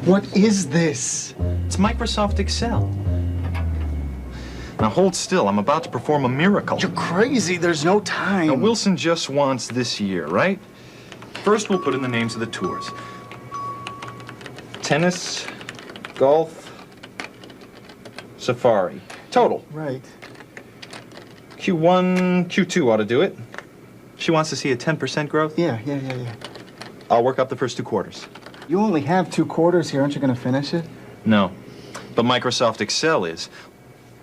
What is this? It's Microsoft Excel. Now hold still, I'm about to perform a miracle. You're crazy, there's no time. Now Wilson just wants this year, right? First we'll put in the names of the tours. Tennis, golf, safari. Total. Right. Q1, Q2 ought to do it. She wants to see a 10% growth. Yeah. I'll work up the first 2 quarters. You only have 2 quarters here. Aren't you going to finish it? No, but Microsoft Excel is.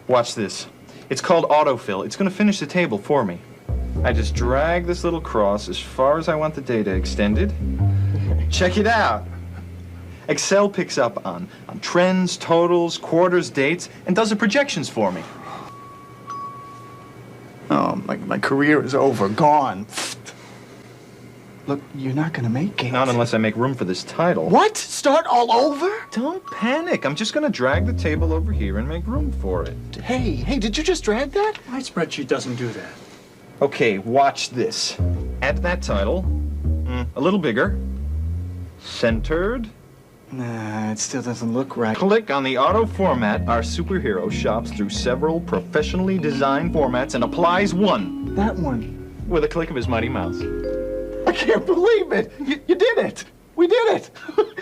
Watch this. It's called autofill. It's going to finish the table for me. I just drag this little cross as far as I want the data extended. Check it out. Excel picks up on trends, totals, quarters, dates, and does the projections for me. Oh, my career is over. Gone. Look, you're not going to make it. Not unless I make room for this title. What? Start all over? Don't panic. I'm just going to drag the table over here and make room for it. Hey, did you just drag that? My spreadsheet doesn't do that. Okay, watch this. Add that title. A little bigger. Centered. Nah, it still doesn't look right. Click on the auto format. Our superhero shops through several professionally designed formats and applies one. That one. With a click of his mighty mouse. I can't believe it. You did it. We did it.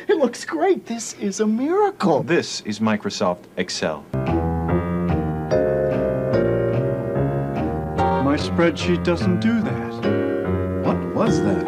It looks great. This is a miracle. This is Microsoft Excel. My spreadsheet doesn't do that. What was that?